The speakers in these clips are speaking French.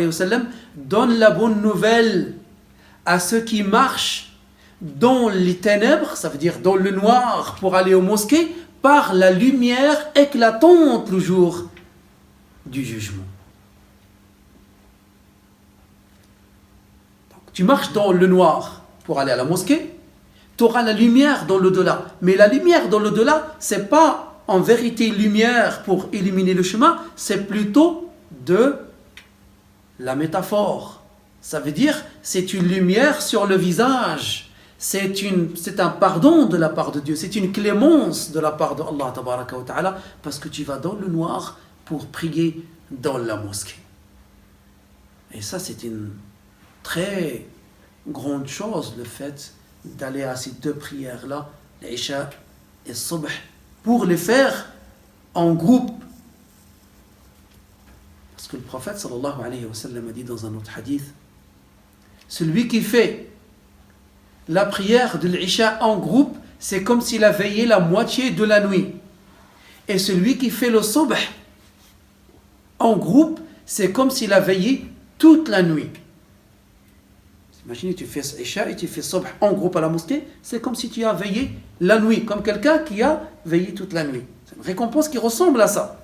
alayhi wa sallam, donne la bonne nouvelle à ceux qui marchent dans les ténèbres, ça veut dire dans le noir pour aller aux mosquées, par la lumière éclatante le jour du jugement. Donc, tu marches dans le noir pour aller à la mosquée, tu auras la lumière dans l'au-delà. Mais la lumière dans l'au-delà, ce n'est pas en vérité lumière pour illuminer le chemin, c'est plutôt de la métaphore. Ça veut dire, c'est une lumière sur le visage. C'est un pardon de la part de Dieu. C'est une clémence de la part de Allah tabaraka wa ta'ala, parce que tu vas dans le noir pour prier dans la mosquée. Et ça, c'est une très grande chose, le fait d'aller à ces deux prières-là, l'Isha et le Subh, pour les faire en groupe. Parce que le prophète sallallahu alayhi wa sallam a dit dans un autre hadith, celui qui fait la prière de l'Isha en groupe, c'est comme s'il a veillé la moitié de la nuit. Et celui qui fait le Subh en groupe, c'est comme s'il a veillé toute la nuit. Imaginez, tu fais Isha et tu fais Subh en groupe à la mosquée, c'est comme si tu as veillé la nuit, comme quelqu'un qui a veillé toute la nuit. C'est une récompense qui ressemble à ça.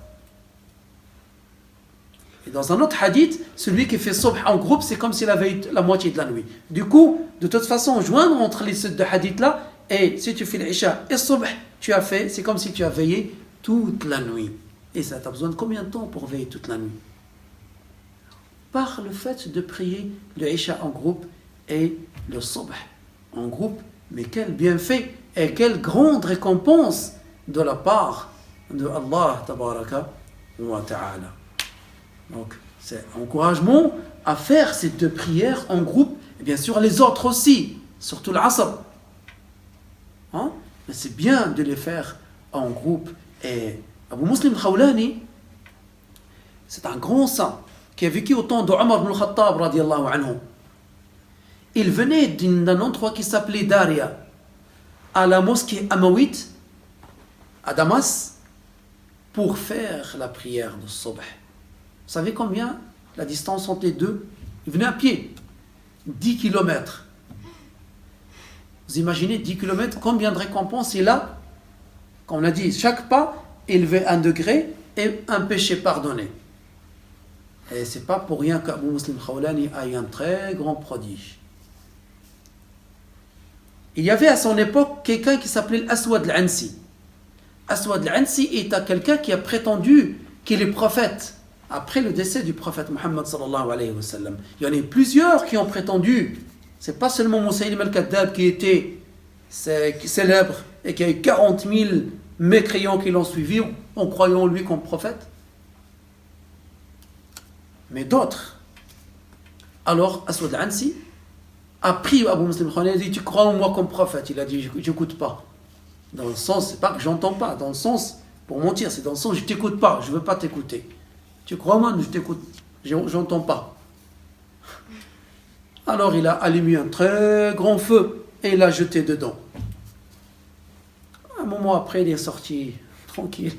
Et dans un autre hadith, celui qui fait Subh en groupe, c'est comme s'il a veillé la moitié de la nuit. Du coup, de toute façon, joindre entre les deux hadiths-là, et si tu fais l'Isha et Subh, tu as fait, c'est comme si tu as veillé toute la nuit. Et ça, tu as besoin de combien de temps pour veiller toute la nuit? Par le fait de prier le Isha en groupe et le Subh en groupe, mais quel bienfait et quelle grande récompense de la part de Allah tabaraka wa ta'ala. Donc c'est encouragement à faire ces deux prières en groupe, et bien sûr les autres aussi, surtout l'Asr. Hein? Mais c'est bien de les faire en groupe. Et Abu Muslim Khawlani, c'est un grand saint qui a vécu au temps de Omar ibn al-Khattab radiyallahu anhu. Il venait d'un endroit qui s'appelait Daria, à la mosquée Amawite, à Damas, pour faire la prière de Subh. Vous savez combien la distance entre les deux? Il venait à pied, 10 km. Vous imaginez 10 km, combien de récompenses il a? Comme on a dit, chaque pas élevé 1 degré et un péché pardonné. Et c'est pas pour rien qu'Abu Muslim Khawlani a eu un très grand prodige. Il y avait à son époque quelqu'un qui s'appelait Aswad al-Ansi. Aswad al-Ansi est quelqu'un qui a prétendu qu'il est prophète après le décès du prophète Muhammad sallallahu alayhi wa sallam. Il y en a plusieurs qui ont prétendu. C'est pas seulement Moussaïlim al-Kaddab qui était célèbre et qui a eu 40 000 mécréants qui l'ont suivi en croyant lui comme prophète. Mais d'autres. Alors Aswad al-Ansi a pris Abu Muslim Khawlani, il a dit, tu crois en moi comme prophète? Il a dit, j'écoute pas. Dans le sens, c'est pas que j'entends pas, dans le sens, pour mentir, c'est dans le sens, je t'écoute pas, je veux pas t'écouter. Tu crois en moi? Je t'écoute, j'entends pas. Alors il a allumé un très grand feu et il l'a jeté dedans. Un moment après, il est sorti tranquille.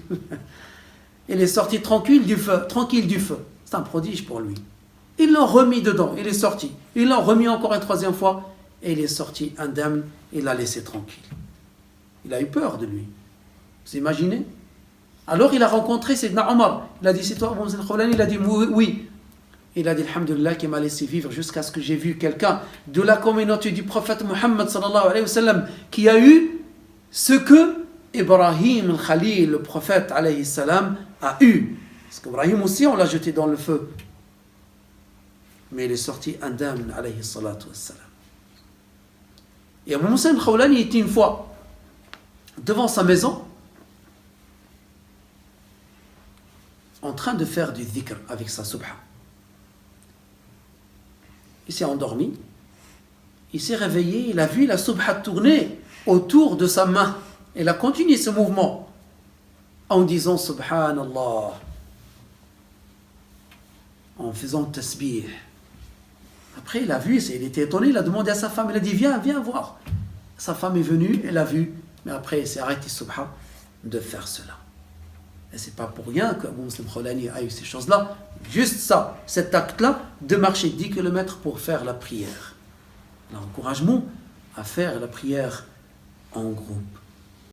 Il est sorti tranquille du feu. C'est un prodige pour lui. Ils l'ont remis dedans, il est sorti. Ils l'ont remis encore une troisième fois et il est sorti indemne, il l'a laissé tranquille. Il a eu peur de lui. Vous imaginez? Alors il a rencontré Sayyidina Omar. Il a dit, c'est toi Abu Muslim Khawlani? Il a dit, oui. Il a dit, alhamdulillah, qui m'a laissé vivre jusqu'à ce que j'ai vu quelqu'un de la communauté du prophète Muhammad sallallahu alayhi wa sallam qui a eu ce que Ibrahim al-Khalil, le prophète alayhi salam, a eu. Parce qu'Ibrahim aussi, on l'a jeté dans le feu. Mais il est sorti indemne, alayhi salatu wassalam. Et Abu Muslim Khawlani était une fois devant sa maison en train de faire du dhikr avec sa subha. Il s'est endormi, il s'est réveillé, il a vu la subha tourner autour de sa main. Il a continué ce mouvement en disant Subhanallah, en faisant tasbih. Après, il a vu, il était étonné, il a demandé à sa femme, il a dit, viens voir. Sa femme est venue, elle a vu, mais après, il s'est arrêté, subha, de faire cela. Et c'est pas pour rien que Abu Muslim Khawlani a eu ces choses-là. Juste ça, cet acte-là, de marcher 10 km pour faire la prière. L'encouragement à faire la prière en groupe.